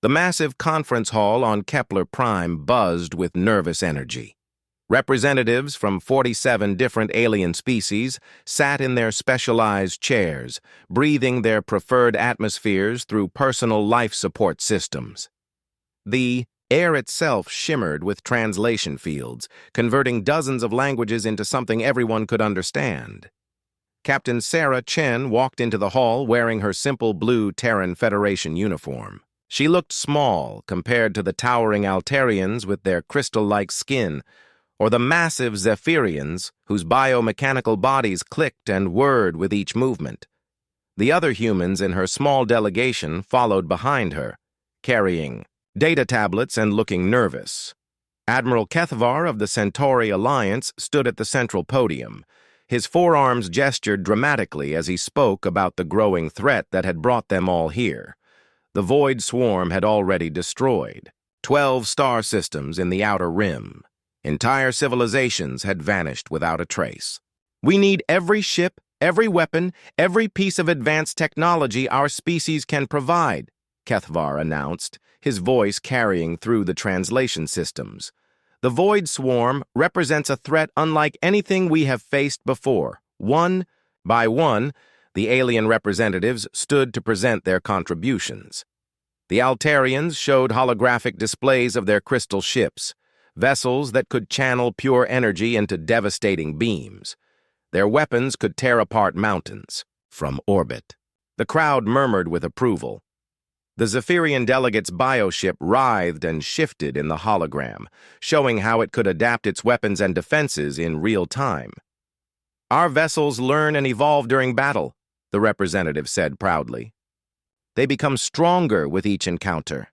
The massive conference hall on Kepler Prime buzzed with nervous energy. Representatives from 47 different alien species sat in their specialized chairs, breathing their preferred atmospheres through personal life support systems. The air itself shimmered with translation fields, converting dozens of languages into something everyone could understand. Captain Sarah Chen walked into the hall wearing her simple blue Terran Federation uniform. She looked small compared to the towering Altarians with their crystal-like skin, or the massive Zephyrians whose biomechanical bodies clicked and whirred with each movement. The other humans in her small delegation followed behind her, carrying data tablets and looking nervous. Admiral Kethvar of the Centauri Alliance stood at the central podium. His forearms gestured dramatically as he spoke about the growing threat that had brought them all here. The Void Swarm had already destroyed 12 star systems in the Outer Rim. Entire civilizations had vanished without a trace. We need every ship, every weapon, every piece of advanced technology our species can provide, Kethvar announced, his voice carrying through the translation systems. The Void Swarm represents a threat unlike anything we have faced before. One by one, the alien representatives stood to present their contributions. The Altarians showed holographic displays of their crystal ships, vessels that could channel pure energy into devastating beams. Their weapons could tear apart mountains from orbit. The crowd murmured with approval. The Zephyrian delegate's bioship writhed and shifted in the hologram, showing how it could adapt its weapons and defenses in real time. Our vessels learn and evolve during battle, the representative said proudly. They become stronger with each encounter.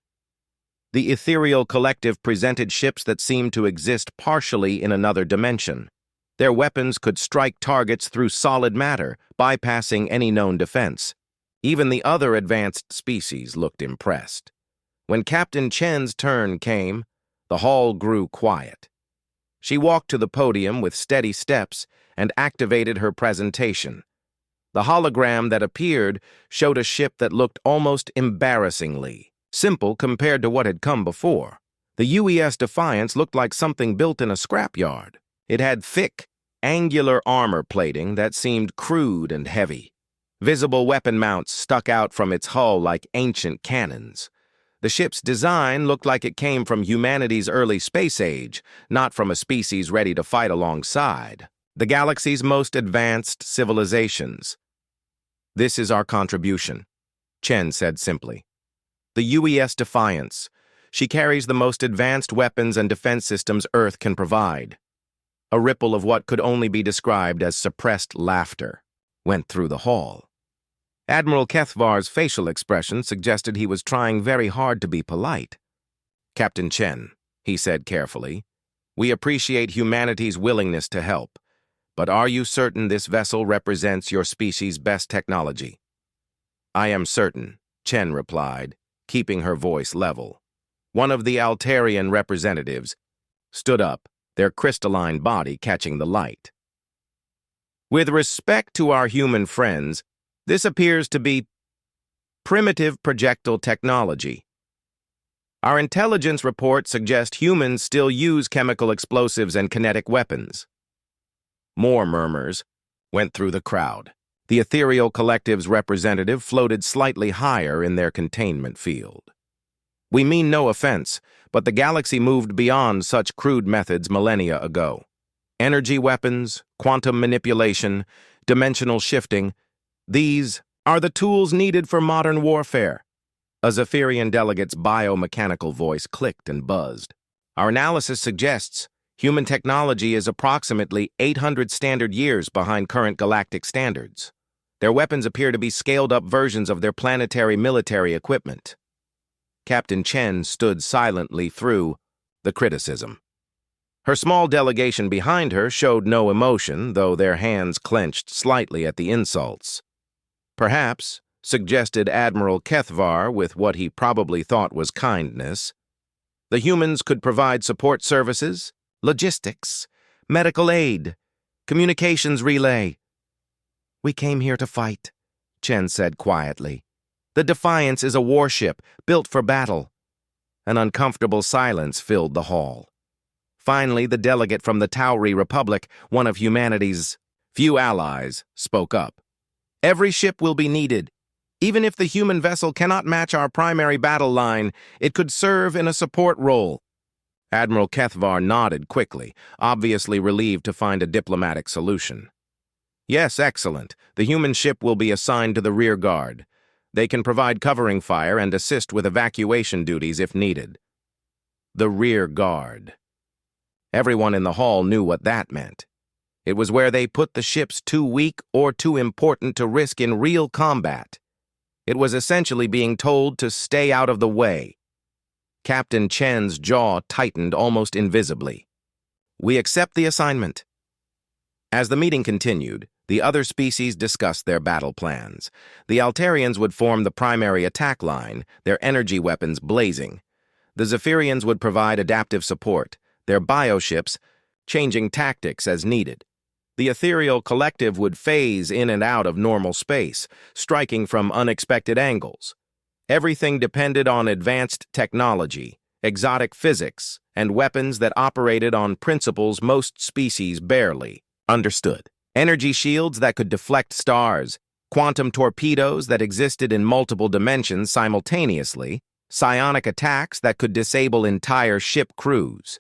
The ethereal collective presented ships that seemed to exist partially in another dimension. Their weapons could strike targets through solid matter, bypassing any known defense. Even the other advanced species looked impressed. When Captain Chen's turn came, the hall grew quiet. She walked to the podium with steady steps and activated her presentation. The hologram that appeared showed a ship that looked almost embarrassingly simple compared to what had come before. The UES Defiance looked like something built in a scrapyard. It had thick, angular armor plating that seemed crude and heavy. Visible weapon mounts stuck out from its hull like ancient cannons. The ship's design looked like it came from humanity's early space age, not from a species ready to fight alongside the galaxy's most advanced civilizations. This is our contribution, Chen said simply. The UES Defiance. She carries the most advanced weapons and defense systems Earth can provide. A ripple of what could only be described as suppressed laughter went through the hall. Admiral Kethvar's facial expression suggested he was trying very hard to be polite. Captain Chen, he said carefully, we appreciate humanity's willingness to help, but are you certain this vessel represents your species' best technology? I am certain, Chen replied, keeping her voice level. One of the Altarian representatives stood up, their crystalline body catching the light. With respect to our human friends, this appears to be primitive projectile technology. Our intelligence reports suggest humans still use chemical explosives and kinetic weapons. More murmurs went through the crowd. The ethereal collective's representative floated slightly higher in their containment field. We mean no offense, but the galaxy moved beyond such crude methods millennia ago. Energy weapons, quantum manipulation, dimensional shifting, these are the tools needed for modern warfare. A Zephyrian delegate's biomechanical voice clicked and buzzed. Our analysis suggests human technology is approximately 800 standard years behind current galactic standards. Their weapons appear to be scaled-up versions of their planetary military equipment. Captain Chen stood silently through the criticism. Her small delegation behind her showed no emotion, though their hands clenched slightly at the insults. Perhaps, suggested Admiral Kethvar with what he probably thought was kindness, the humans could provide support services, logistics, medical aid, communications relay. We came here to fight, Chen said quietly. The Defiance is a warship built for battle. An uncomfortable silence filled the hall. Finally, the delegate from the Tauri Republic, one of humanity's few allies, spoke up. "Every ship will be needed. Even if the human vessel cannot match our primary battle line, it could serve in a support role." Admiral Kethvar nodded quickly, obviously relieved to find a diplomatic solution. "Yes, excellent. The human ship will be assigned to the rear guard. They can provide covering fire and assist with evacuation duties if needed." The rear guard. Everyone in the hall knew what that meant. It was where they put the ships too weak or too important to risk in real combat. It was essentially being told to stay out of the way. Captain Chen's jaw tightened almost invisibly. "We accept the assignment." As the meeting continued, the other species discussed their battle plans. The Altarians would form the primary attack line, their energy weapons blazing. The Zephyrians would provide adaptive support, their bioships changing tactics as needed. The ethereal collective would phase in and out of normal space, striking from unexpected angles. Everything depended on advanced technology, exotic physics, and weapons that operated on principles most species barely understood. Energy shields that could deflect stars, quantum torpedoes that existed in multiple dimensions simultaneously, psionic attacks that could disable entire ship crews.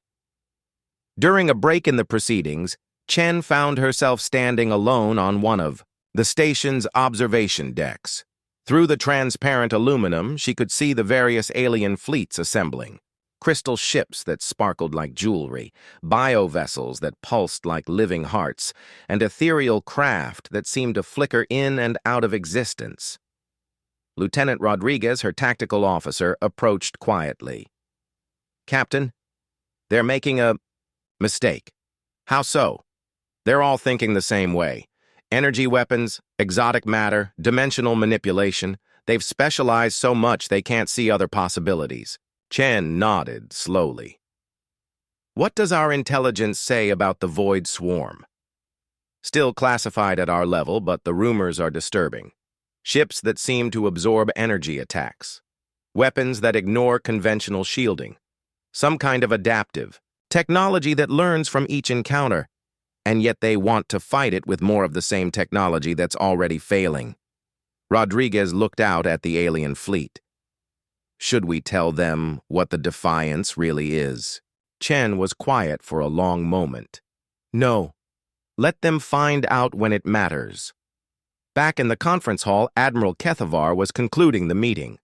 During a break in the proceedings, Chen found herself standing alone on one of the station's observation decks. Through the transparent aluminum, she could see the various alien fleets assembling. Crystal ships that sparkled like jewelry, bio-vessels that pulsed like living hearts, and ethereal craft that seemed to flicker in and out of existence. Lieutenant Rodriguez, her tactical officer, approached quietly. "Captain, they're making a mistake." "How so?" "They're all thinking the same way. Energy weapons, exotic matter, dimensional manipulation. They've specialized so much they can't see other possibilities." Chen nodded slowly. "What does our intelligence say about the Void Swarm?" "Still classified at our level, but the rumors are disturbing. Ships that seem to absorb energy attacks. Weapons that ignore conventional shielding. Some kind of adaptive. Technology that learns from each encounter. And yet they want to fight it with more of the same technology that's already failing." Rodriguez looked out at the alien fleet. "Should we tell them what the defiance really is?" Chen was quiet for a long moment. "No. Let them find out when it matters." Back in the conference hall, Admiral Kethvar was concluding the meeting.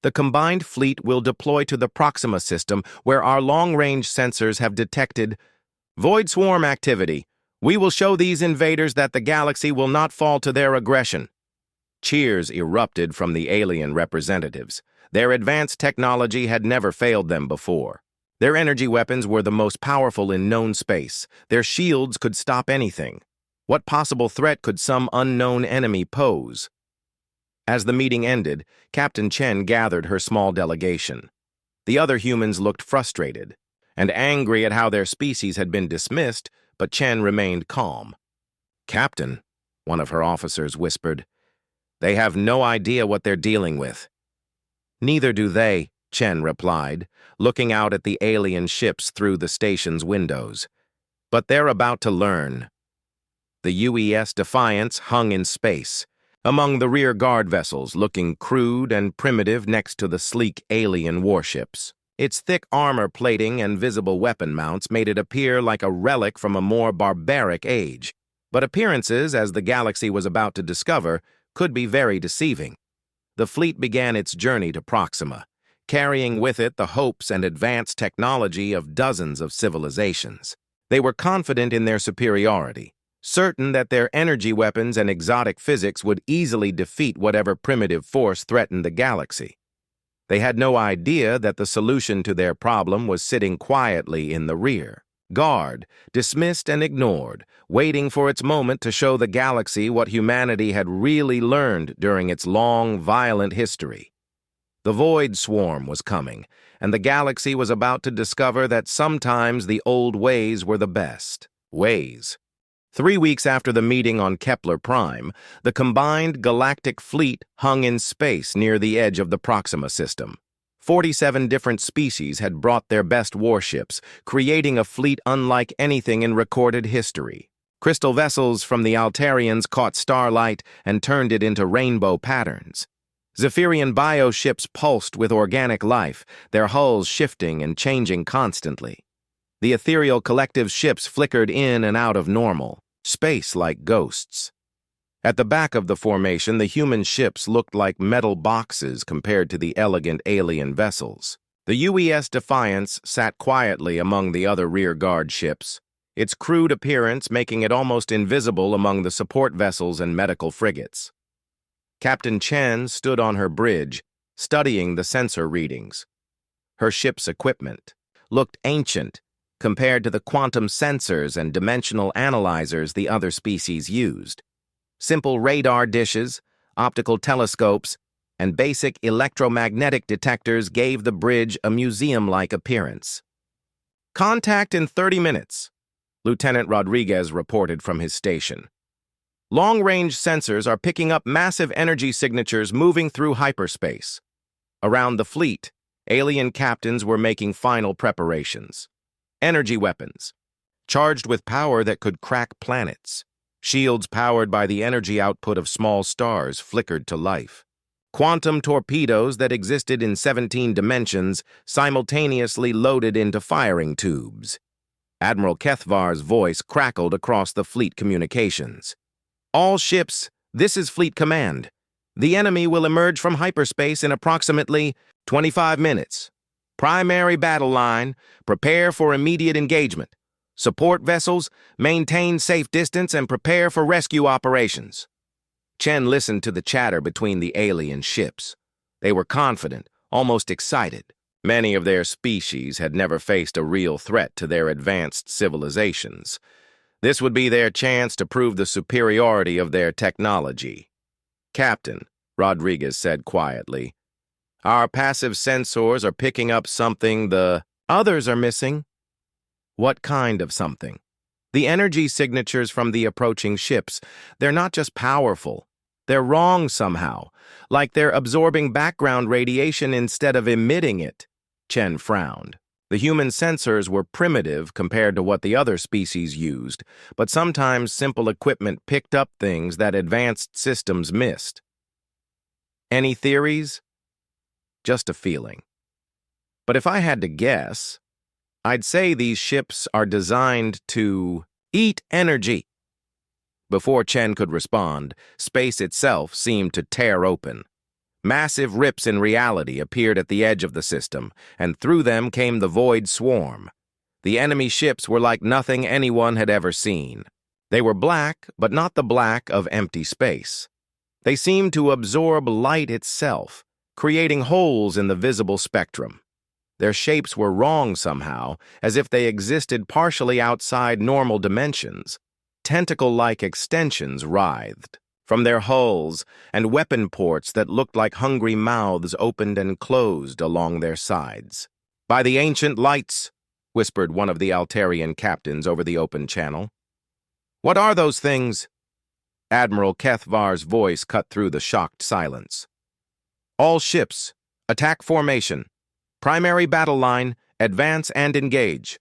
"The combined fleet will deploy to the Proxima system, where our long-range sensors have detected Void Swarm activity. We will show these invaders that the galaxy will not fall to their aggression." Cheers erupted from the alien representatives. Their advanced technology had never failed them before. Their energy weapons were the most powerful in known space. Their shields could stop anything. What possible threat could some unknown enemy pose? As the meeting ended, Captain Chen gathered her small delegation. The other humans looked frustrated and angry at how their species had been dismissed, but Chen remained calm. "Captain," one of her officers whispered, "they have no idea what they're dealing with." "Neither do they," Chen replied, looking out at the alien ships through the station's windows. "But they're about to learn." The UES Defiance hung in space, among the rear guard vessels, looking crude and primitive next to the sleek alien warships. Its thick armor plating and visible weapon mounts made it appear like a relic from a more barbaric age. But appearances, as the galaxy was about to discover, could be very deceiving. The fleet began its journey to Proxima, carrying with it the hopes and advanced technology of dozens of civilizations. They were confident in their superiority, certain that their energy weapons and exotic physics would easily defeat whatever primitive force threatened the galaxy. They had no idea that the solution to their problem was sitting quietly in the rear guard, dismissed and ignored, waiting for its moment to show the galaxy what humanity had really learned during its long, violent history. The Void Swarm was coming, and the galaxy was about to discover that sometimes the old ways were the best ways. 3 weeks after the meeting on Kepler Prime, the combined galactic fleet hung in space near the edge of the Proxima system. 47 different species had brought their best warships, creating a fleet unlike anything in recorded history. Crystal vessels from the Altarians caught starlight and turned it into rainbow patterns. Zephyrian bioships pulsed with organic life, their hulls shifting and changing constantly. The ethereal collective ships flickered in and out of normal space like ghosts. At the back of the formation, the human ships looked like metal boxes compared to the elegant alien vessels. The UES Defiance sat quietly among the other rearguard ships, its crude appearance making it almost invisible among the support vessels and medical frigates. Captain Chen stood on her bridge, studying the sensor readings. Her ship's equipment looked ancient compared to the quantum sensors and dimensional analyzers the other species used. Simple radar dishes, optical telescopes, and basic electromagnetic detectors gave the bridge a museum-like appearance. "Contact in 30 minutes," Lieutenant Rodriguez reported from his station. "Long-range sensors are picking up massive energy signatures moving through hyperspace." Around the fleet, alien captains were making final preparations. Energy weapons, charged with power that could crack planets. Shields powered by the energy output of small stars flickered to life. Quantum torpedoes that existed in 17 dimensions simultaneously loaded into firing tubes. Admiral Kethvar's voice crackled across the fleet communications. "All ships, this is Fleet Command. The enemy will emerge from hyperspace in approximately 25 minutes. Primary battle line, prepare for immediate engagement. Support vessels, maintain safe distance and prepare for rescue operations." Chen listened to the chatter between the alien ships. They were confident, almost excited. Many of their species had never faced a real threat to their advanced civilizations. This would be their chance to prove the superiority of their technology. "Captain," Rodriguez said quietly, "our passive sensors are picking up something the others are missing." "What kind of something?" "The energy signatures from the approaching ships. They're not just powerful. They're wrong somehow, like they're absorbing background radiation instead of emitting it." Chen frowned. The human sensors were primitive compared to what the other species used, but sometimes simple equipment picked up things that advanced systems missed. "Any theories?" "Just a feeling. But if I had to guess, I'd say these ships are designed to eat energy." Before Chen could respond, space itself seemed to tear open. Massive rips in reality appeared at the edge of the system, and through them came the void swarm. The enemy ships were like nothing anyone had ever seen. They were black, but not the black of empty space. They seemed to absorb light itself, creating holes in the visible spectrum. Their shapes were wrong somehow, as if they existed partially outside normal dimensions. Tentacle-like extensions writhed from their hulls, and weapon ports that looked like hungry mouths opened and closed along their sides. "By the ancient lights," whispered one of the Altarian captains over the open channel. "What are those things?" Admiral Kethvar's voice cut through the shocked silence. "All ships, attack formation. Primary battle line, advance and engage.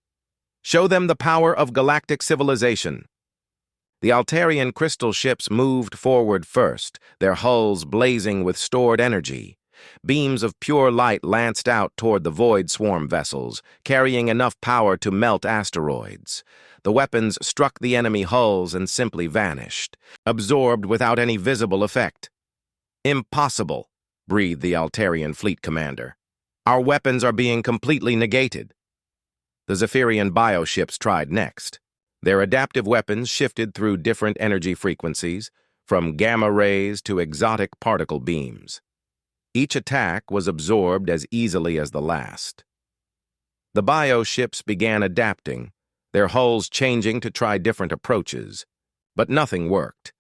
Show them the power of galactic civilization." The Altarian crystal ships moved forward first, their hulls blazing with stored energy. Beams of pure light lanced out toward the void swarm vessels, carrying enough power to melt asteroids. The weapons struck the enemy hulls and simply vanished, absorbed without any visible effect. "Impossible," breathed the Altarian fleet commander. "Our weapons are being completely negated." The Zephyrian bioships tried next. Their adaptive weapons shifted through different energy frequencies, from gamma rays to exotic particle beams. Each attack was absorbed as easily as the last. The bioships began adapting, their hulls changing to try different approaches, but nothing worked.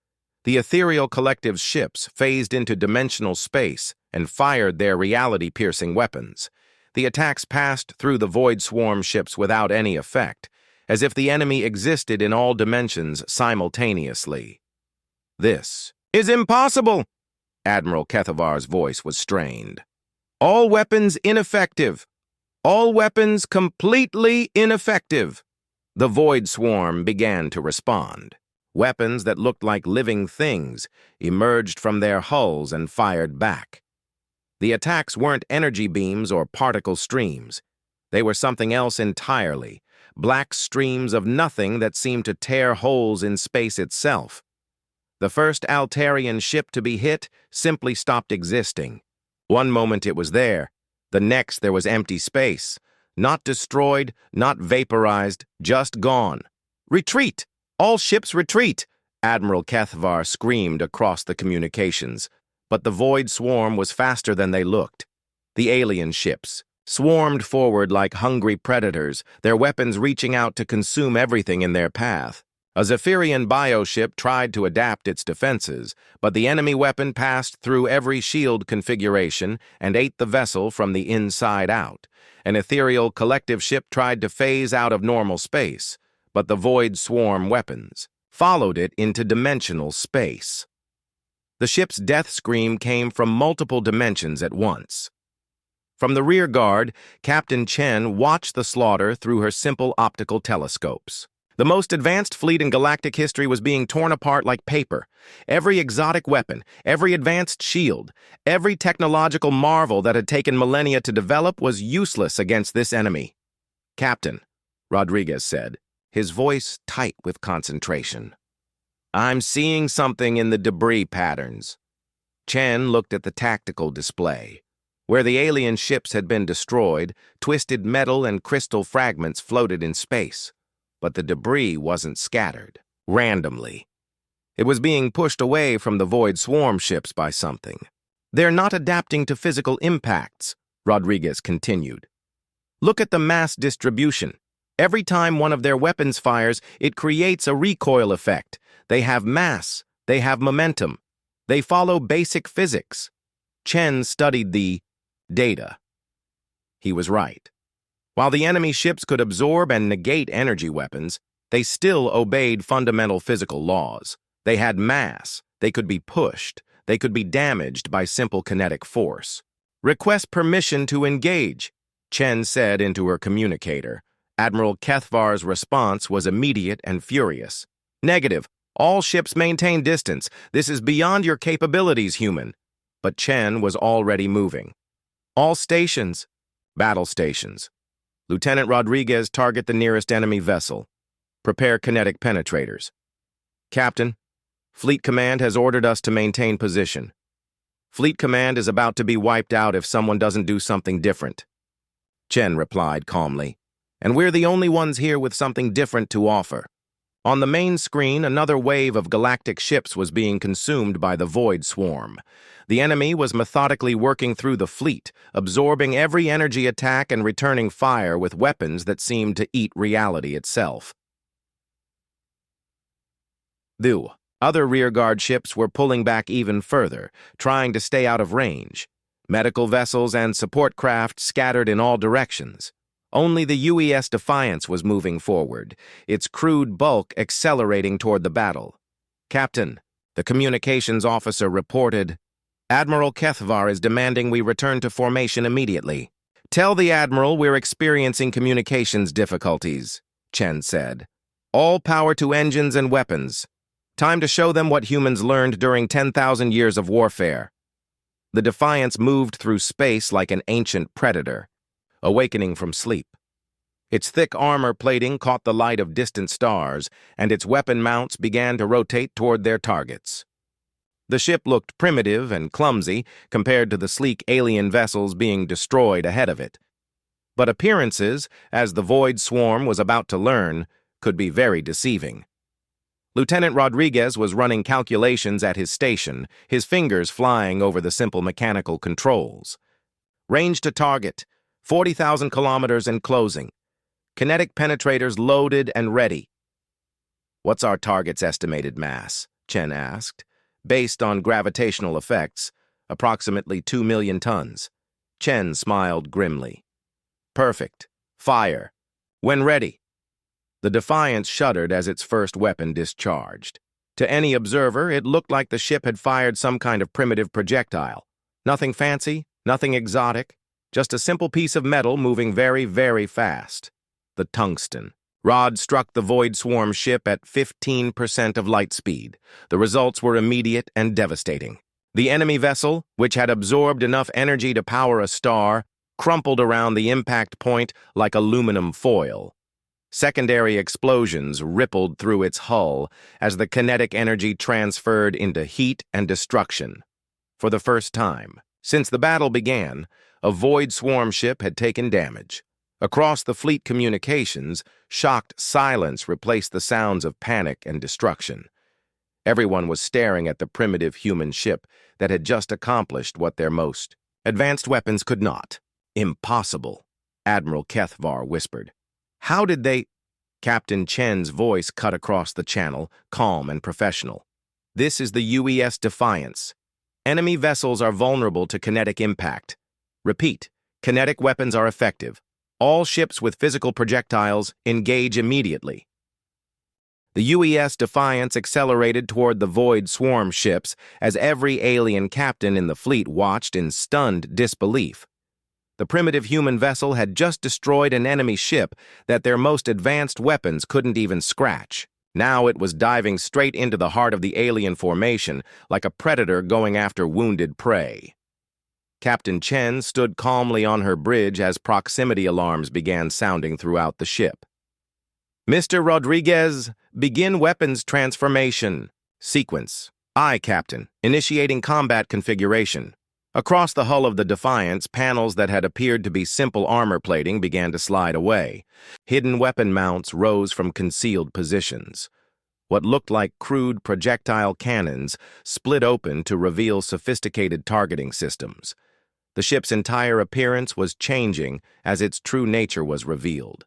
The ethereal collective ships phased into dimensional space and fired their reality-piercing weapons. The attacks passed through the void swarm ships without any effect, as if the enemy existed in all dimensions simultaneously. "This is impossible!" Admiral Kethavar's voice was strained. All weapons ineffective. All weapons completely ineffective. The Void Swarm began to respond. Weapons that looked like living things emerged from their hulls and fired back. The attacks weren't energy beams or particle streams. They were something else entirely, black streams of nothing that seemed to tear holes in space itself. The first Altarian ship to be hit simply stopped existing. One moment it was there, the next there was empty space. Not destroyed, not vaporized, just gone. Retreat! All ships retreat! Admiral Kethvar screamed across the communications. But the Void Swarm was faster than they looked. The alien ships swarmed forward like hungry predators, their weapons reaching out to consume everything in their path. A Zephyrian bioship tried to adapt its defenses, but the enemy weapon passed through every shield configuration and ate the vessel from the inside out. An ethereal collective ship tried to phase out of normal space, but the Void Swarm weapons followed it into dimensional space. The ship's death scream came from multiple dimensions at once. From the rear guard, Captain Chen watched the slaughter through her simple optical telescopes. The most advanced fleet in galactic history was being torn apart like paper. Every exotic weapon, every advanced shield, every technological marvel that had taken millennia to develop was useless against this enemy. "Captain," Rodriguez said, his voice tight with concentration. "I'm seeing something in the debris patterns." Chen looked at the tactical display. Where the alien ships had been destroyed, twisted metal and crystal fragments floated in space. But the debris wasn't scattered randomly. It was being pushed away from the Void Swarm ships by something. "They're not adapting to physical impacts," Rodriguez continued. "Look at the mass distribution. Every time one of their weapons fires, it creates a recoil effect. They have mass. They have momentum. They follow basic physics." Chen studied the data. He was right. While the enemy ships could absorb and negate energy weapons, they still obeyed fundamental physical laws. They had mass, they could be pushed, they could be damaged by simple kinetic force. "Request permission to engage," Chen said into her communicator. Admiral Kethvar's response was immediate and furious. "Negative. All ships maintain distance. This is beyond your capabilities, human." But Chen was already moving. "All stations." "Battle stations. Lieutenant Rodriguez, target the nearest enemy vessel. Prepare kinetic penetrators." "Captain, Fleet Command has ordered us to maintain position. Fleet Command is about to be wiped out if someone doesn't do something different," Chen replied calmly. "And we're the only ones here with something different to offer." On the main screen, another wave of galactic ships was being consumed by the Void Swarm. The enemy was methodically working through the fleet, absorbing every energy attack and returning fire with weapons that seemed to eat reality itself. The other rearguard ships were pulling back even further, trying to stay out of range. Medical vessels and support craft scattered in all directions. Only the UES Defiance was moving forward, its crude bulk accelerating toward the battle. "Captain," the communications officer reported, "Admiral Kethvar is demanding we return to formation immediately." "Tell the Admiral we're experiencing communications difficulties," Chen said. "All power to engines and weapons. Time to show them what humans learned during 10,000 years of warfare." The Defiance moved through space like an ancient predator, awakening from sleep. Its thick armor plating caught the light of distant stars, and its weapon mounts began to rotate toward their targets. The ship looked primitive and clumsy compared to the sleek alien vessels being destroyed ahead of it. But appearances, as the Void Swarm was about to learn, could be very deceiving. Lieutenant Rodriguez was running calculations at his station, his fingers flying over the simple mechanical controls. "Range to target, 40,000 kilometers and closing. Kinetic penetrators loaded and ready." "What's our target's estimated mass?" Chen asked. "Based on gravitational effects, approximately 2 million tons. Chen smiled grimly. "Perfect. Fire. When ready." The Defiance shuddered as its first weapon discharged. To any observer, it looked like the ship had fired some kind of primitive projectile. Nothing fancy, Nothing exotic, just a simple piece of metal moving very, very fast. The tungsten. Rod struck the Void Swarm ship at 15% of light speed. The results were immediate and devastating. The enemy vessel, which had absorbed enough energy to power a star, crumpled around the impact point like aluminum foil. Secondary explosions rippled through its hull as the kinetic energy transferred into heat and destruction. For the first time since the battle began, a Void Swarm ship had taken damage. Across the fleet communications, shocked silence replaced the sounds of panic and destruction. Everyone was staring at the primitive human ship that had just accomplished what their most advanced weapons could not. Impossible, Admiral Kethvar whispered. How did they... Captain Chen's voice cut across the channel, calm and professional. This is the UES Defiance. Enemy vessels are vulnerable to kinetic impact. Repeat, kinetic weapons are effective. All ships with physical projectiles engage immediately. The UES Defiance accelerated toward the Void Swarm ships as every alien captain in the fleet watched in stunned disbelief. The primitive human vessel had just destroyed an enemy ship that their most advanced weapons couldn't even scratch. Now it was diving straight into the heart of the alien formation, like a predator going after wounded prey. Captain Chen stood calmly on her bridge as proximity alarms began sounding throughout the ship. Mr. Rodriguez, begin weapons transformation. Sequence. Aye, Captain. Initiating combat configuration. Across the hull of the Defiance, panels that had appeared to be simple armor plating began to slide away. Hidden weapon mounts rose from concealed positions. What looked like crude projectile cannons split open to reveal sophisticated targeting systems. The ship's entire appearance was changing as its true nature was revealed.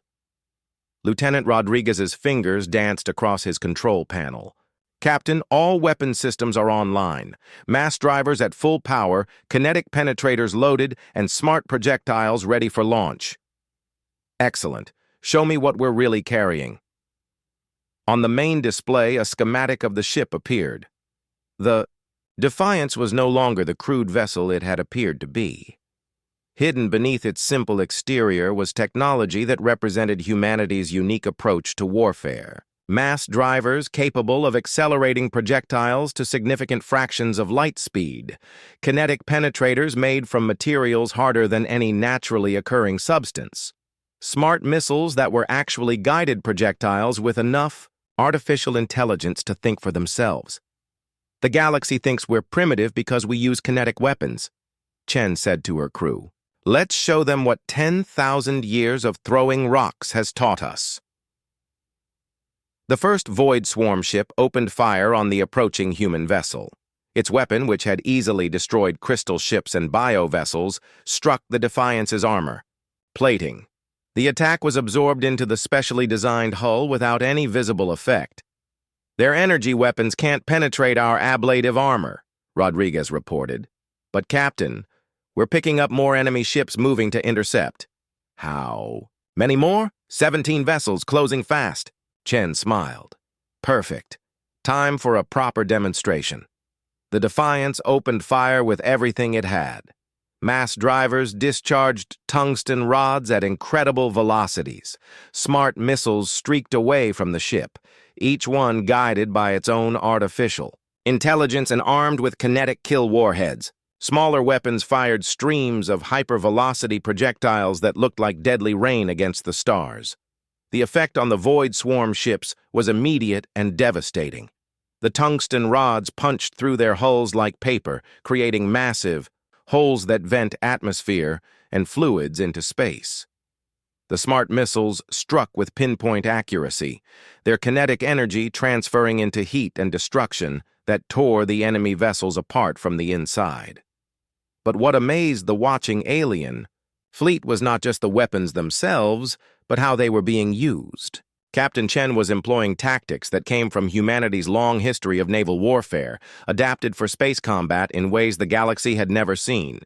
Lieutenant Rodriguez's fingers danced across his control panel. Captain, all weapon systems are online. Mass drivers at full power, kinetic penetrators loaded, and smart projectiles ready for launch. Excellent. Show me what we're really carrying. On the main display, a schematic of the ship appeared. The Defiance was no longer the crude vessel it had appeared to be. Hidden beneath its simple exterior was technology that represented humanity's unique approach to warfare. Mass drivers capable of accelerating projectiles to significant fractions of light speed, kinetic penetrators made from materials harder than any naturally occurring substance, smart missiles that were actually guided projectiles with enough artificial intelligence to think for themselves. The galaxy thinks we're primitive because we use kinetic weapons, Chen said to her crew. Let's show them what 10,000 years of throwing rocks has taught us. The first Void Swarm ship opened fire on the approaching human vessel. Its weapon, which had easily destroyed crystal ships and bio-vessels, struck the Defiance's armor. Plating. The attack was absorbed into the specially designed hull without any visible effect. Their energy weapons can't penetrate our ablative armor, Rodriguez reported. But, Captain, we're picking up more enemy ships moving to intercept. How? Many more? 17 vessels closing fast. Chen smiled. Perfect. Time for a proper demonstration. The Defiance opened fire with everything it had. Mass drivers discharged tungsten rods at incredible velocities. Smart missiles streaked away from the ship, each one guided by its own artificial intelligence and armed with kinetic kill warheads. Smaller weapons fired streams of hypervelocity projectiles that looked like deadly rain against the stars. The effect on the Void Swarm ships was immediate and devastating. The tungsten rods punched through their hulls like paper, creating massive holes that vent atmosphere and fluids into space. The smart missiles struck with pinpoint accuracy, their kinetic energy transferring into heat and destruction that tore the enemy vessels apart from the inside. But what amazed the watching alien fleet was not just the weapons themselves, but how they were being used. Captain Chen was employing tactics that came from humanity's long history of naval warfare, adapted for space combat in ways the galaxy had never seen.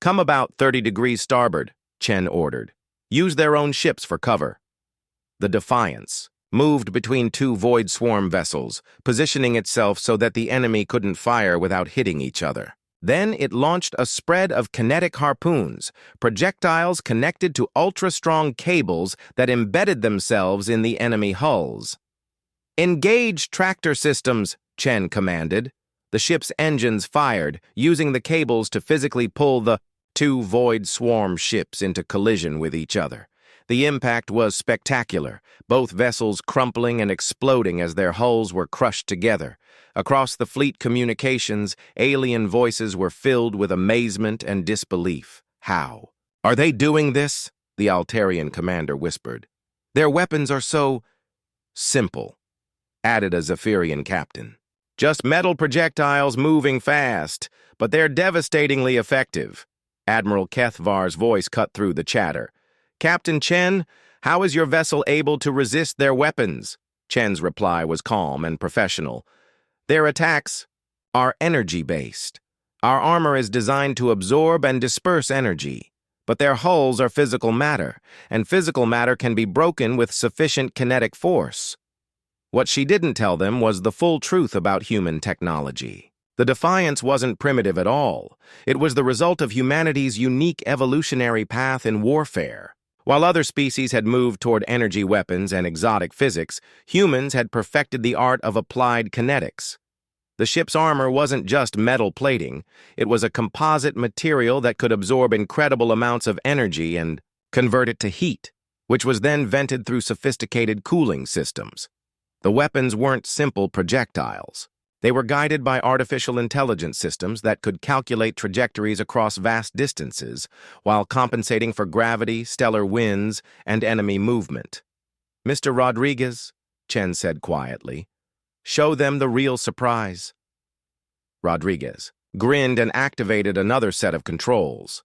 Come about 30 degrees starboard, Chen ordered. Use their own ships for cover. The Defiance moved between two Void Swarm vessels, positioning itself so that the enemy couldn't fire without hitting each other. Then it launched a spread of kinetic harpoons, projectiles connected to ultra-strong cables that embedded themselves in the enemy hulls. "Engage tractor systems," Chen commanded. The ship's engines fired, using the cables to physically pull the two Void Swarm ships into collision with each other. The impact was spectacular, both vessels crumpling and exploding as their hulls were crushed together. Across the fleet communications, alien voices were filled with amazement and disbelief. "How? Are they doing this?" the Altarian commander whispered. "Their weapons are so simple," added a Zephyrian captain. "Just metal projectiles moving fast, but they're devastatingly effective." Admiral Kethvar's voice cut through the chatter. "Captain Chen, how is your vessel able to resist their weapons?" Chen's reply was calm and professional. "Their attacks are energy-based. Our armor is designed to absorb and disperse energy, but their hulls are physical matter, and physical matter can be broken with sufficient kinetic force." What she didn't tell them was the full truth about human technology. The Defiance wasn't primitive at all. It was the result of humanity's unique evolutionary path in warfare. While other species had moved toward energy weapons and exotic physics, humans had perfected the art of applied kinetics. The ship's armor wasn't just metal plating. It was a composite material that could absorb incredible amounts of energy and convert it to heat, which was then vented through sophisticated cooling systems. The weapons weren't simple projectiles. They were guided by artificial intelligence systems that could calculate trajectories across vast distances while compensating for gravity, stellar winds, and enemy movement. "Mr. Rodriguez," Chen said quietly, "show them the real surprise." Rodriguez grinned and activated another set of controls.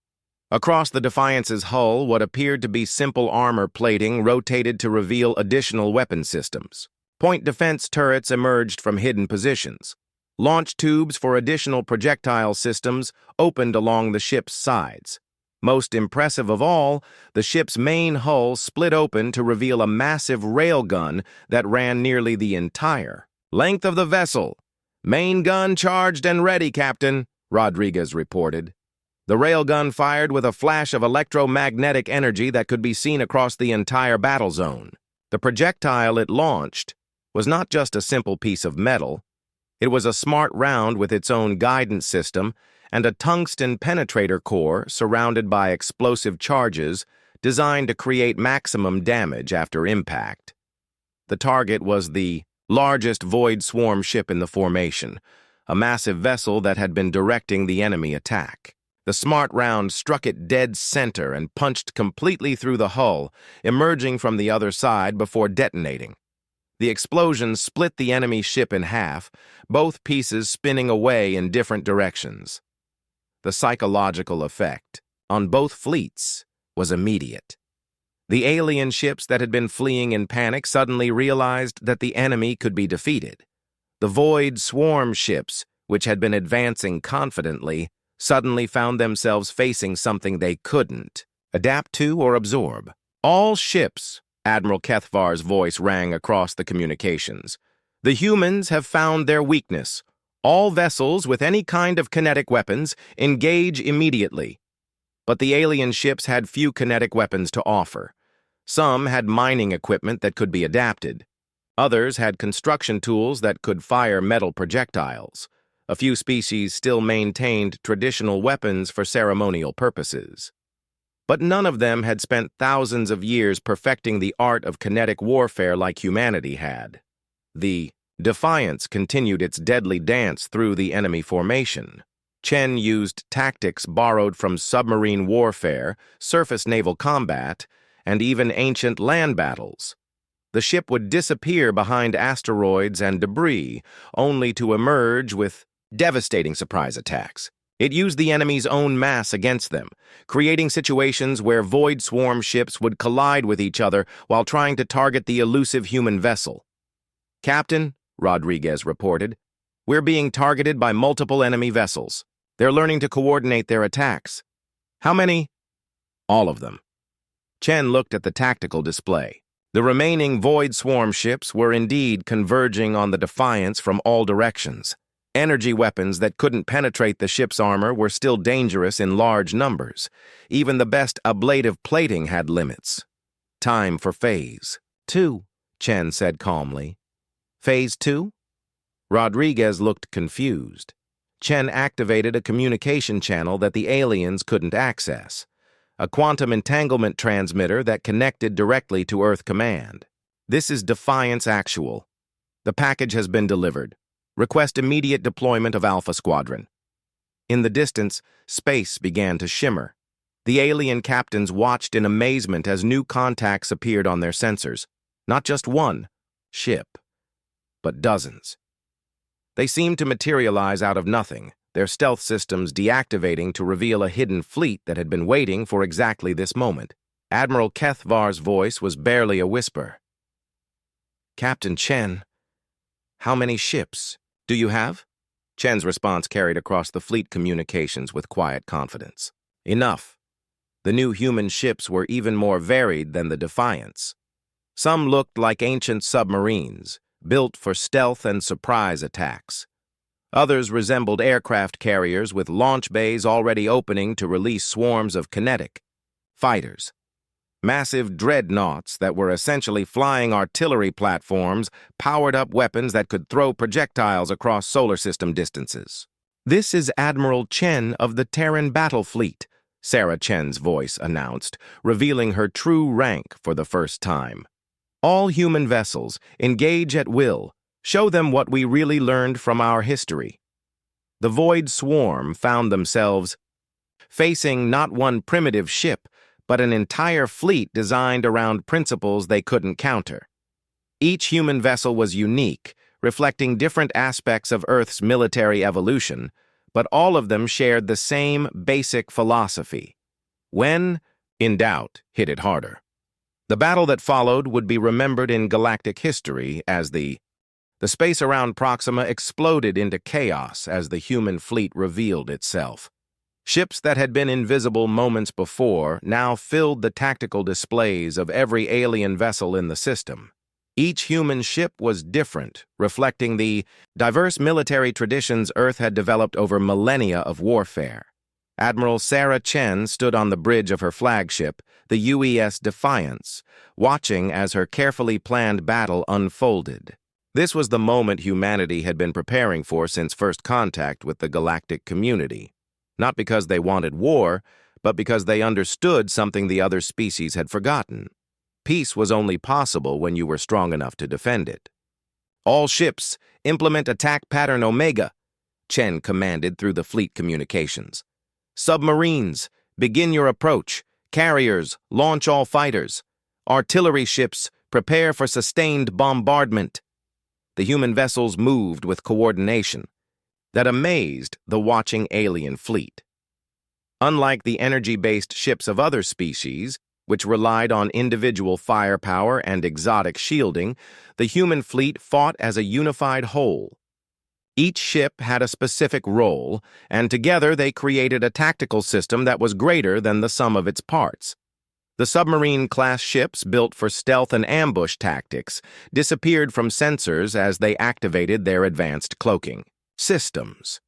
Across the Defiance's hull, what appeared to be simple armor plating rotated to reveal additional weapon systems. Point defense turrets emerged from hidden positions. Launch tubes for additional projectile systems opened along the ship's sides. Most impressive of all, the ship's main hull split open to reveal a massive railgun that ran nearly the entire length of the vessel. "Main gun charged and ready, Captain," Rodriguez reported. The railgun fired with a flash of electromagnetic energy that could be seen across the entire battle zone. The projectile it launched was not just a simple piece of metal. It was a smart round with its own guidance system and a tungsten penetrator core surrounded by explosive charges designed to create maximum damage after impact. The target was the largest Void Swarm ship in the formation, a massive vessel that had been directing the enemy attack. The smart round struck it dead center and punched completely through the hull, emerging from the other side before detonating. The explosion split the enemy ship in half, both pieces spinning away in different directions. The psychological effect on both fleets was immediate. The alien ships that had been fleeing in panic suddenly realized that the enemy could be defeated. The Void Swarm ships, which had been advancing confidently, suddenly found themselves facing something they couldn't adapt to or absorb. "All ships," Admiral Kethvar's voice rang across the communications. "The humans have found their weakness. All vessels with any kind of kinetic weapons engage immediately." But the alien ships had few kinetic weapons to offer. Some had mining equipment that could be adapted. Others had construction tools that could fire metal projectiles. A few species still maintained traditional weapons for ceremonial purposes. But none of them had spent thousands of years perfecting the art of kinetic warfare like humanity had. The Defiance continued its deadly dance through the enemy formation. Chen used tactics borrowed from submarine warfare, surface naval combat, and even ancient land battles. The ship would disappear behind asteroids and debris, only to emerge with devastating surprise attacks. It used the enemy's own mass against them, creating situations where Void Swarm ships would collide with each other while trying to target the elusive human vessel. "Captain," Rodriguez reported, "we're being targeted by multiple enemy vessels. They're learning to coordinate their attacks." "How many?" "All of them." Chen looked at the tactical display. The remaining Void Swarm ships were indeed converging on the Defiance from all directions. Energy weapons that couldn't penetrate the ship's armor were still dangerous in large numbers. Even the best ablative plating had limits. Time for Phase 2, Chen said calmly. Phase 2? Rodriguez looked confused. Chen activated a communication channel that the aliens couldn't access, a quantum entanglement transmitter that connected directly to Earth Command. This is Defiance Actual. The package has been delivered. Request immediate deployment of Alpha Squadron. In the distance, space began to shimmer. The alien captains watched in amazement as new contacts appeared on their sensors. Not just one ship, but dozens. They seemed to materialize out of nothing, their stealth systems deactivating to reveal a hidden fleet that had been waiting for exactly this moment. Admiral Kethvar's voice was barely a whisper. Captain Chen, how many ships do you have? Chen's response carried across the fleet communications with quiet confidence. Enough. The new human ships were even more varied than the Defiance. Some looked like ancient submarines, built for stealth and surprise attacks. Others resembled aircraft carriers with launch bays already opening to release swarms of kinetic fighters. Massive dreadnoughts that were essentially flying artillery platforms powered up weapons that could throw projectiles across solar system distances. This is Admiral Chen of the Terran Battle Fleet, Sarah Chen's voice announced, revealing her true rank for the first time. All human vessels, engage at will. Show them what we really learned from our history. The Void Swarm found themselves facing not one primitive ship, but an entire fleet designed around principles they couldn't counter. Each human vessel was unique, reflecting different aspects of Earth's military evolution, but all of them shared the same basic philosophy. When in doubt, hit it harder. The battle that followed would be remembered in galactic history as the space around Proxima exploded into chaos as the human fleet revealed itself. Ships that had been invisible moments before now filled the tactical displays of every alien vessel in the system. Each human ship was different, reflecting the diverse military traditions Earth had developed over millennia of warfare. Admiral Sarah Chen stood on the bridge of her flagship, the UES Defiance, watching as her carefully planned battle unfolded. This was the moment humanity had been preparing for since first contact with the galactic community. Not because they wanted war, but because they understood something the other species had forgotten. Peace was only possible when you were strong enough to defend it. All ships, implement attack pattern Omega, Chen commanded through the fleet communications. Submarines, begin your approach. Carriers, launch all fighters. Artillery ships, prepare for sustained bombardment. The human vessels moved with coordination that amazed the watching alien fleet. Unlike the energy-based ships of other species, which relied on individual firepower and exotic shielding, the human fleet fought as a unified whole. Each ship had a specific role, and together they created a tactical system that was greater than the sum of its parts. The submarine-class ships built for stealth and ambush tactics disappeared from sensors as they activated their advanced cloaking systems.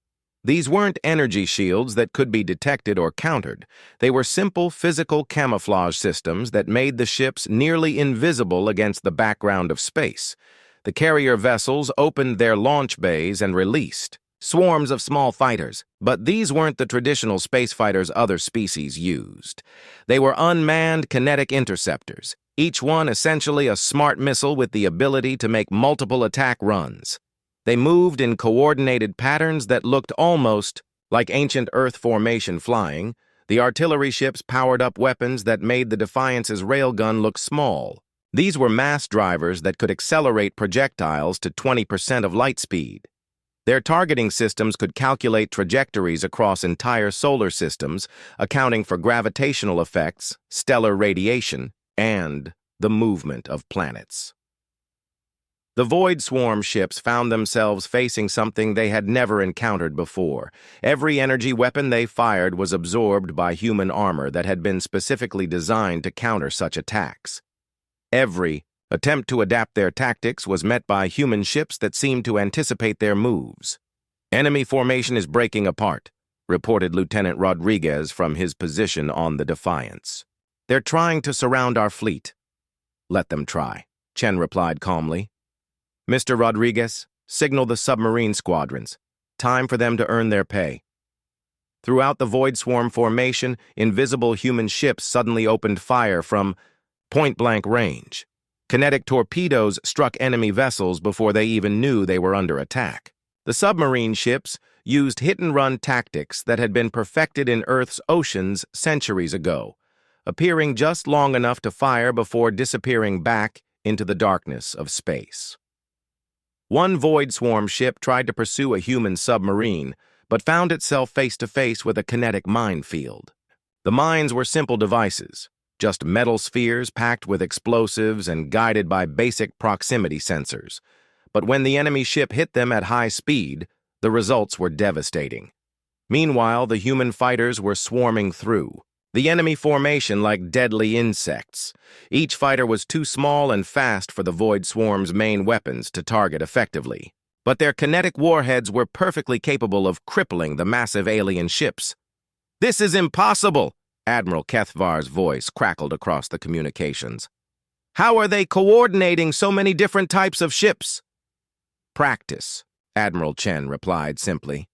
These weren't energy shields that could be detected or countered. They were simple physical camouflage systems that made the ships nearly invisible against the background of space. The carrier vessels opened their launch bays and released swarms of small fighters, but these weren't the traditional space fighters other species used. They were unmanned kinetic interceptors, each one essentially a smart missile with the ability to make multiple attack runs. They moved in coordinated patterns that looked almost like ancient Earth formation flying. The artillery ships powered up weapons that made the Defiance's railgun look small. These were mass drivers that could accelerate projectiles to 20% of light speed. Their targeting systems could calculate trajectories across entire solar systems, accounting for gravitational effects, stellar radiation, and the movement of planets. The Void Swarm ships found themselves facing something they had never encountered before. Every energy weapon they fired was absorbed by human armor that had been specifically designed to counter such attacks. Every attempt to adapt their tactics was met by human ships that seemed to anticipate their moves. Enemy formation is breaking apart, reported Lieutenant Rodriguez from his position on the Defiance. They're trying to surround our fleet. Let them try, Chen replied calmly. Mr. Rodriguez, signal the submarine squadrons. Time for them to earn their pay. Throughout the Void Swarm formation, invisible human ships suddenly opened fire from point-blank range. Kinetic torpedoes struck enemy vessels before they even knew they were under attack. The submarine ships used hit-and-run tactics that had been perfected in Earth's oceans centuries ago, appearing just long enough to fire before disappearing back into the darkness of space. One Void Swarm ship tried to pursue a human submarine, but found itself face-to-face with a kinetic minefield. The mines were simple devices, just metal spheres packed with explosives and guided by basic proximity sensors. But when the enemy ship hit them at high speed, the results were devastating. Meanwhile, the human fighters were swarming through, the enemy formation like deadly insects. Each fighter was too small and fast for the Void Swarm's main weapons to target effectively. But their kinetic warheads were perfectly capable of crippling the massive alien ships. "This is impossible!" Admiral Kethvar's voice crackled across the communications. "How are they coordinating so many different types of ships?" "Practice," Admiral Chen replied simply.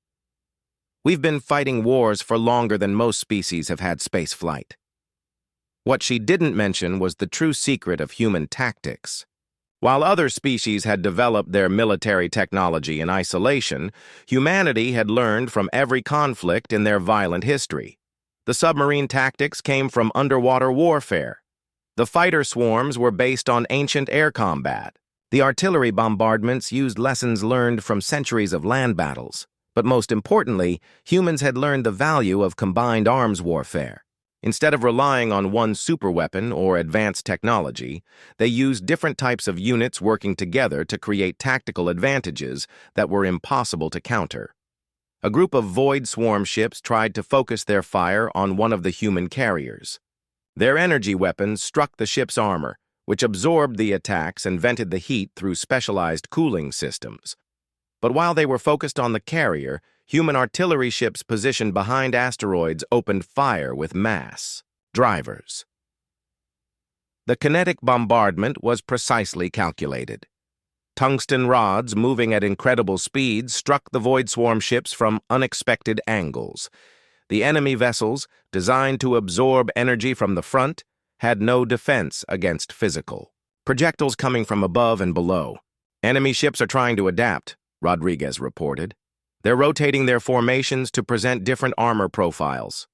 "We've been fighting wars for longer than most species have had space flight." What she didn't mention was the true secret of human tactics. While other species had developed their military technology in isolation, humanity had learned from every conflict in their violent history. The submarine tactics came from underwater warfare. The fighter swarms were based on ancient air combat. The artillery bombardments used lessons learned from centuries of land battles. But most importantly, humans had learned the value of combined arms warfare. Instead of relying on one superweapon or advanced technology, they used different types of units working together to create tactical advantages that were impossible to counter. A group of Void Swarm ships tried to focus their fire on one of the human carriers. Their energy weapons struck the ship's armor, which absorbed the attacks and vented the heat through specialized cooling systems. But while they were focused on the carrier, human artillery ships positioned behind asteroids opened fire with mass drivers. The kinetic bombardment was precisely calculated. Tungsten rods moving at incredible speeds struck the Void Swarm ships from unexpected angles. The enemy vessels, designed to absorb energy from the front, had no defense against physical projectiles coming from above and below. "Enemy ships are trying to adapt," Rodriguez reported. "They're rotating their formations to present different armor profiles."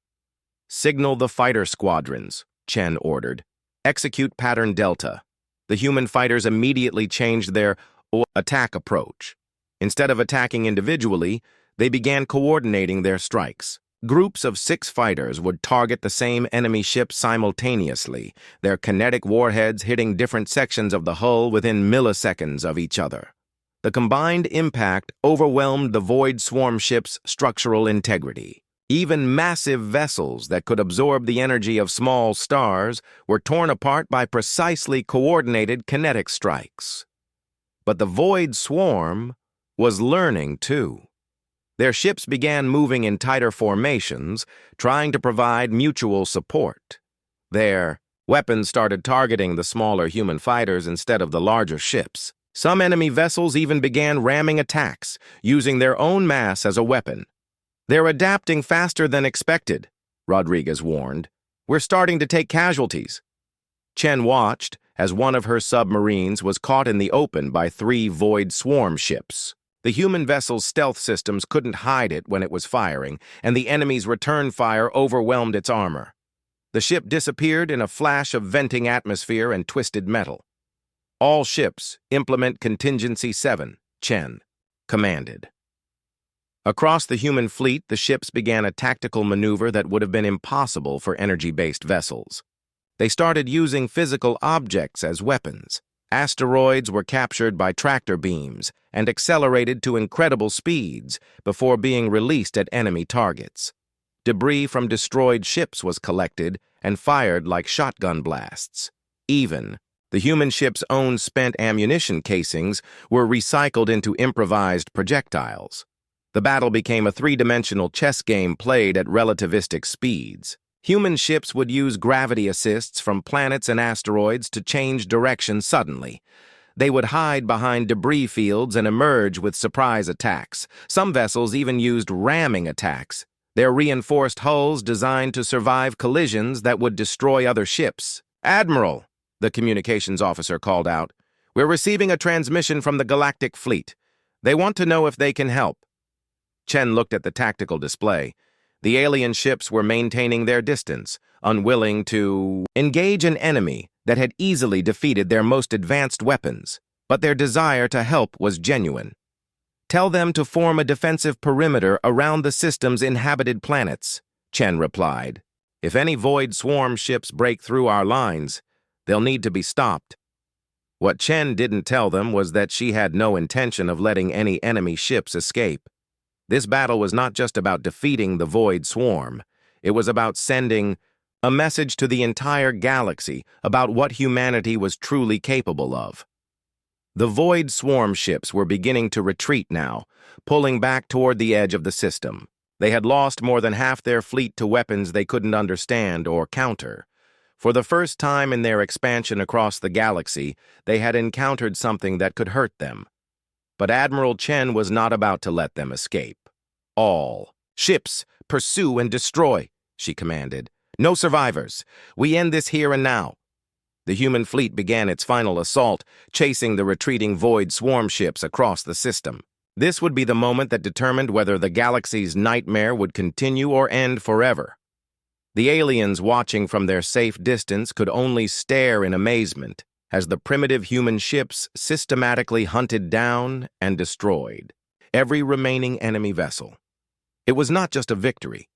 "Signal the fighter squadrons," Chen ordered. "Execute pattern Delta." The human fighters immediately changed their attack approach. Instead of attacking individually, they began coordinating their strikes. Groups of 6 fighters would target the same enemy ship simultaneously, their kinetic warheads hitting different sections of the hull within milliseconds of each other. The combined impact overwhelmed the Void Swarm ship's structural integrity. Even massive vessels that could absorb the energy of small stars were torn apart by precisely coordinated kinetic strikes. But the Void Swarm was learning too. Their ships began moving in tighter formations, trying to provide mutual support. Their weapons started targeting the smaller human fighters instead of the larger ships. Some enemy vessels even began ramming attacks, using their own mass as a weapon. "They're adapting faster than expected," Rodriguez warned. "We're starting to take casualties." Chen watched as one of her submarines was caught in the open by 3 Void Swarm ships. The human vessel's stealth systems couldn't hide it when it was firing, and the enemy's return fire overwhelmed its armor. The ship disappeared in a flash of venting atmosphere and twisted metal. "All ships, implement Contingency 7, Chen commanded." Across the human fleet, the ships began a tactical maneuver that would have been impossible for energy-based vessels. They started using physical objects as weapons. Asteroids were captured by tractor beams and accelerated to incredible speeds before being released at enemy targets. Debris from destroyed ships was collected and fired like shotgun blasts. Even the human ship's own spent ammunition casings were recycled into improvised projectiles. The battle became a three-dimensional chess game played at relativistic speeds. Human ships would use gravity assists from planets and asteroids to change direction suddenly. They would hide behind debris fields and emerge with surprise attacks. Some vessels even used ramming attacks, their reinforced hulls designed to survive collisions that would destroy other ships. "Admiral," the communications officer called out, "we're receiving a transmission from the Galactic Fleet. They want to know if they can help." Chen looked at the tactical display. The alien ships were maintaining their distance, unwilling to engage an enemy that had easily defeated their most advanced weapons, but their desire to help was genuine. "Tell them to form a defensive perimeter around the system's inhabited planets," Chen replied. "If any Void Swarm ships break through our lines, they'll need to be stopped." What Chen didn't tell them was that she had no intention of letting any enemy ships escape. This battle was not just about defeating the Void Swarm. It was about sending a message to the entire galaxy about what humanity was truly capable of. The Void Swarm ships were beginning to retreat now, pulling back toward the edge of the system. They had lost more than half their fleet to weapons they couldn't understand or counter. For the first time in their expansion across the galaxy, they had encountered something that could hurt them. But Admiral Chen was not about to let them escape. "All ships, pursue and destroy," she commanded. "No survivors. We end this here and now." The human fleet began its final assault, chasing the retreating Void Swarm ships across the system. This would be the moment that determined whether the galaxy's nightmare would continue or end forever. The aliens watching from their safe distance could only stare in amazement as the primitive human ships systematically hunted down and destroyed every remaining enemy vessel. It was not just a victory.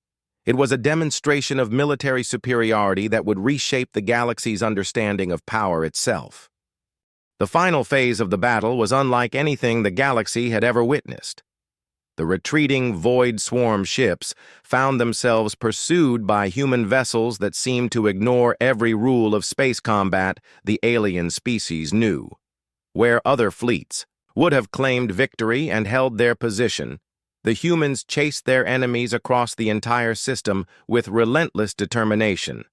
It was a demonstration of military superiority that would reshape the galaxy's understanding of power itself. The final phase of the battle was unlike anything the galaxy had ever witnessed. The retreating Void Swarm ships found themselves pursued by human vessels that seemed to ignore every rule of space combat the alien species knew. Where other fleets would have claimed victory and held their position, the humans chased their enemies across the entire system with relentless determination.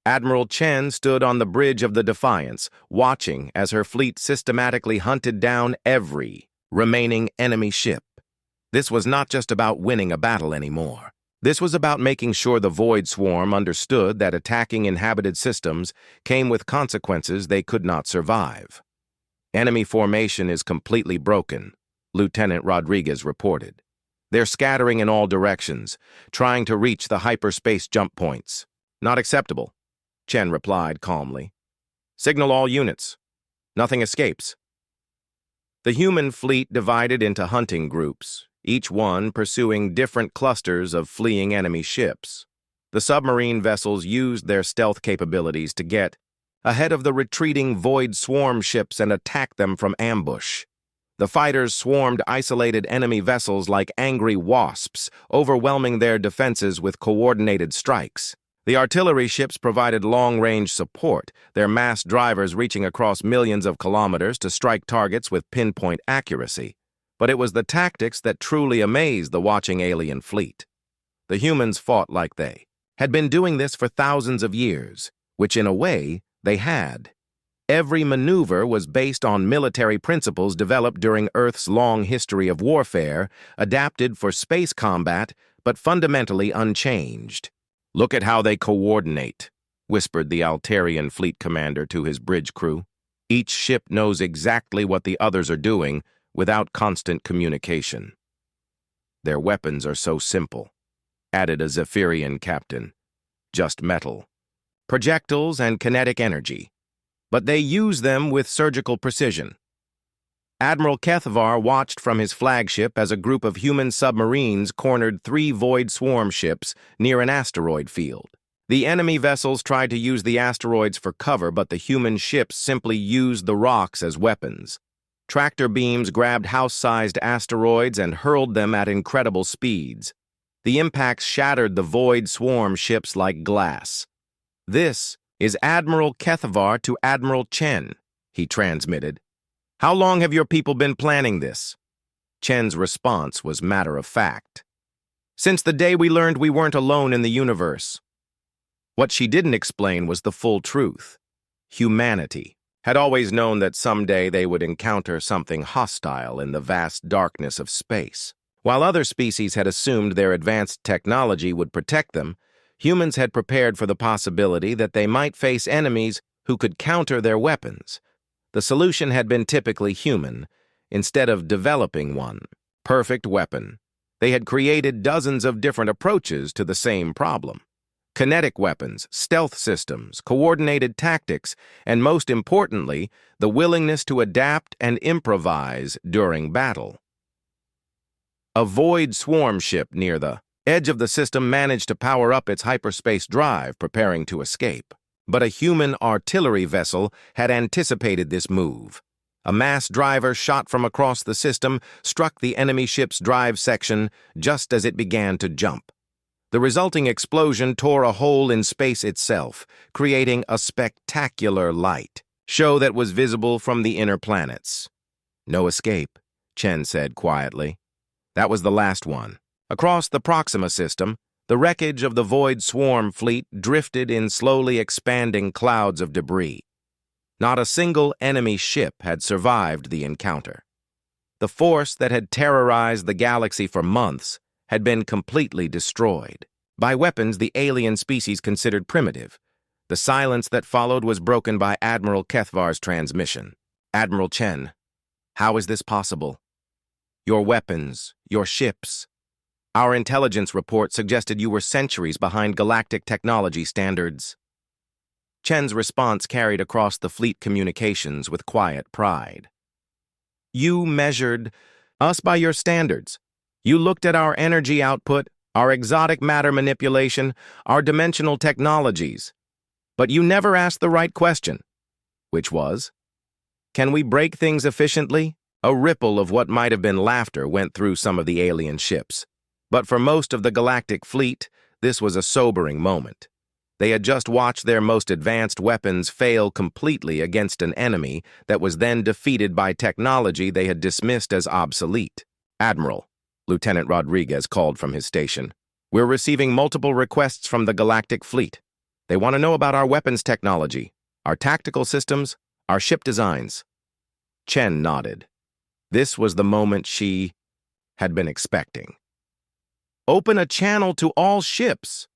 Admiral Chen stood on the bridge of the Defiance, watching as her fleet systematically hunted down every remaining enemy ship. This was not just about winning a battle anymore. This was about making sure the Void Swarm understood that attacking inhabited systems came with consequences they could not survive. "Enemy formation is completely broken," Lieutenant Rodriguez reported. "They're scattering in all directions, trying to reach the hyperspace jump points." "Not acceptable," Chen replied calmly. "Signal all units. Nothing escapes." The human fleet divided into hunting groups, each one pursuing different clusters of fleeing enemy ships. The submarine vessels used their stealth capabilities to get ahead of the retreating Void Swarm ships and attack them from ambush. The fighters swarmed isolated enemy vessels like angry wasps, overwhelming their defenses with coordinated strikes. The artillery ships provided long-range support, their mass drivers reaching across millions of kilometers to strike targets with pinpoint accuracy. But it was the tactics that truly amazed the watching alien fleet. The humans fought like they had been doing this for thousands of years, which in a way they had. Every maneuver was based on military principles developed during Earth's long history of warfare, adapted for space combat, but fundamentally unchanged. "Look at how they coordinate," whispered the Altarian fleet commander to his bridge crew. "Each ship knows exactly what the others are doing without constant communication." "Their weapons are so simple," added a Zephyrian captain. "Just metal, projectiles, and kinetic energy. But they use them with surgical precision." Admiral Kethvar watched from his flagship as a group of human submarines cornered 3 Void Swarm ships near an asteroid field. The enemy vessels tried to use the asteroids for cover, but the human ships simply used the rocks as weapons. Tractor beams grabbed house-sized asteroids and hurled them at incredible speeds. The impacts shattered the Void Swarm ships like glass. "This is Admiral Kethvar to Admiral Chen," he transmitted. "How long have your people been planning this?" Chen's response was matter-of-fact. "Since the day we learned we weren't alone in the universe." What she didn't explain was the full truth. Humanity had always known that someday they would encounter something hostile in the vast darkness of space. While other species had assumed their advanced technology would protect them, humans had prepared for the possibility that they might face enemies who could counter their weapons. The solution had been typically human, instead of developing one perfect weapon. They had created dozens of different approaches to the same problem. Kinetic weapons, stealth systems, coordinated tactics, and most importantly, the willingness to adapt and improvise during battle. A void swarm ship near the edge of the system managed to power up its hyperspace drive, preparing to escape. But a human artillery vessel had anticipated this move. A mass driver shot from across the system struck the enemy ship's drive section just as it began to jump. The resulting explosion tore a hole in space itself, creating a spectacular light show that was visible from the inner planets. "No escape," Chen said quietly. That was the last one. Across the Proxima system, the wreckage of the Void Swarm fleet drifted in slowly expanding clouds of debris. Not a single enemy ship had survived the encounter. The force that had terrorized the galaxy for months had been completely destroyed by weapons the alien species considered primitive. The silence that followed was broken by Admiral Kethvar's transmission. "Admiral Chen, how is this possible? Your weapons, your ships. Our intelligence report suggested you were centuries behind galactic technology standards." Chen's response carried across the fleet communications with quiet pride. "You measured us by your standards. You looked at our energy output, our exotic matter manipulation, our dimensional technologies. But you never asked the right question, which was, can we break things efficiently?" A ripple of what might have been laughter went through some of the alien ships. But for most of the galactic fleet, this was a sobering moment. They had just watched their most advanced weapons fail completely against an enemy that was then defeated by technology they had dismissed as obsolete. "Admiral," Lieutenant Rodriguez called from his station, "we're receiving multiple requests from the galactic fleet. They want to know about our weapons technology, our tactical systems, our ship designs." Chen nodded. This was the moment she had been expecting. "Open a channel to all ships."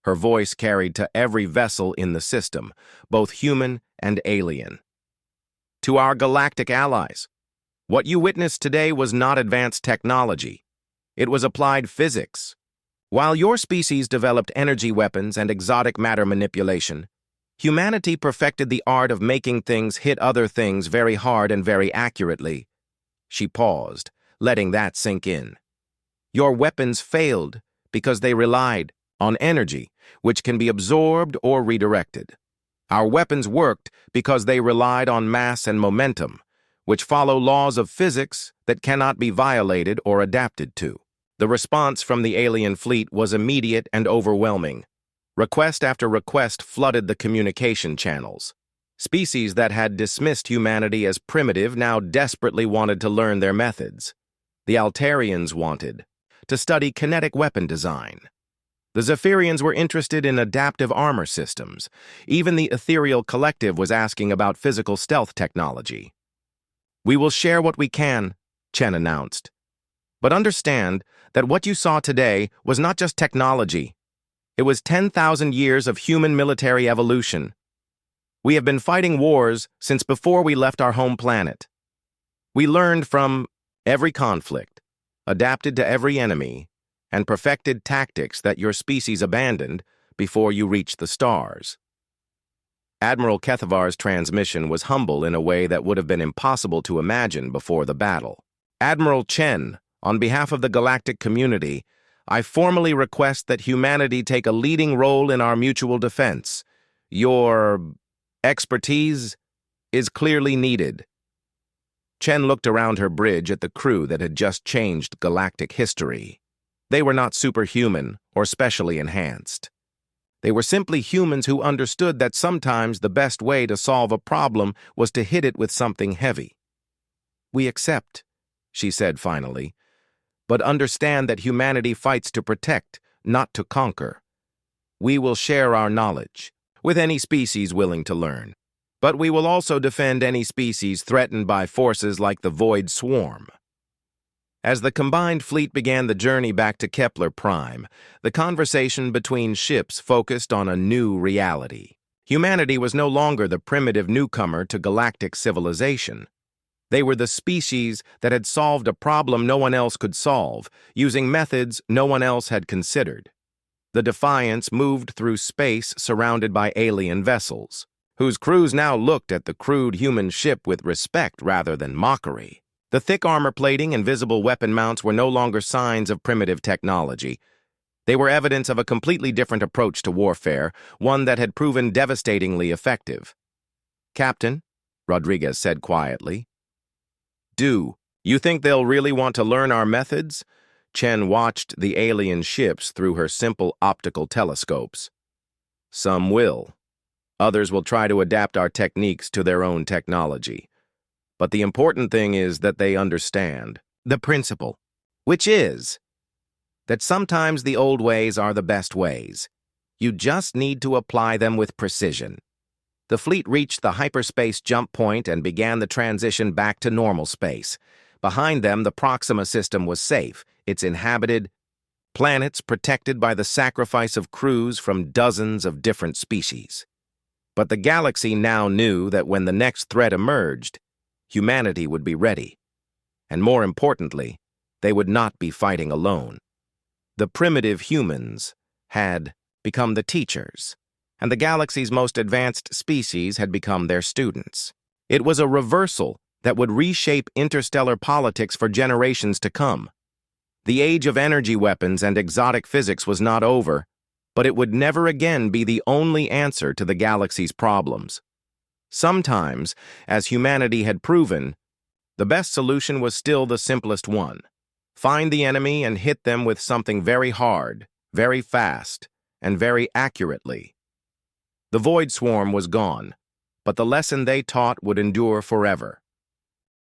Her voice carried to every vessel in the system, both human and alien. "To our galactic allies, what you witnessed today was not advanced technology. It was applied physics. While your species developed energy weapons and exotic matter manipulation, humanity perfected the art of making things hit other things very hard and very accurately." She paused, letting that sink in. "Your weapons failed because they relied on energy, which can be absorbed or redirected. Our weapons worked because they relied on mass and momentum, which follow laws of physics that cannot be violated or adapted to." The response from the alien fleet was immediate and overwhelming. Request after request flooded the communication channels. Species that had dismissed humanity as primitive now desperately wanted to learn their methods. The Altarians wanted to study kinetic weapon design. The Zephyrians were interested in adaptive armor systems. Even the Ethereal Collective was asking about physical stealth technology. "We will share what we can," Chen announced. "But understand that what you saw today was not just technology. It was 10,000 years of human military evolution. We have been fighting wars since before we left our home planet. We learned from every conflict, adapted to every enemy, and perfected tactics that your species abandoned before you reached the stars." Admiral Kethavar's transmission was humble in a way that would have been impossible to imagine before the battle. "Admiral Chen, on behalf of the galactic community, I formally request that humanity take a leading role in our mutual defense. Your expertise is clearly needed." Chen looked around her bridge at the crew that had just changed galactic history. They were not superhuman or specially enhanced. They were simply humans who understood that sometimes the best way to solve a problem was to hit it with something heavy. "We accept," she said finally, "but understand that humanity fights to protect, not to conquer. We will share our knowledge with any species willing to learn, but we will also defend any species threatened by forces like the Void Swarm." As the combined fleet began the journey back to Kepler Prime, the conversation between ships focused on a new reality. Humanity was no longer the primitive newcomer to galactic civilization. They were the species that had solved a problem no one else could solve, using methods no one else had considered. The Defiance moved through space surrounded by alien vessels, whose crews now looked at the crude human ship with respect rather than mockery. The thick armor plating and visible weapon mounts were no longer signs of primitive technology. They were evidence of a completely different approach to warfare, one that had proven devastatingly effective. "Captain," Rodriguez said quietly. You think they'll really want to learn our methods?" Chen watched the alien ships through her simple optical telescopes. "Some will. Others will try to adapt our techniques to their own technology. But the important thing is that they understand the principle, which is that sometimes the old ways are the best ways. You just need to apply them with precision." The fleet reached the hyperspace jump point and began the transition back to normal space. Behind them, the Proxima system was safe, its inhabited planets protected by the sacrifice of crews from dozens of different species. But the galaxy now knew that when the next threat emerged, humanity would be ready. And more importantly, they would not be fighting alone. The primitive humans had become the teachers, and the galaxy's most advanced species had become their students. It was a reversal that would reshape interstellar politics for generations to come. The age of energy weapons and exotic physics was not over, but it would never again be the only answer to the galaxy's problems. Sometimes, as humanity had proven, the best solution was still the simplest one. Find the enemy and hit them with something very hard, very fast, and very accurately. The Void Swarm was gone, but the lesson they taught would endure forever.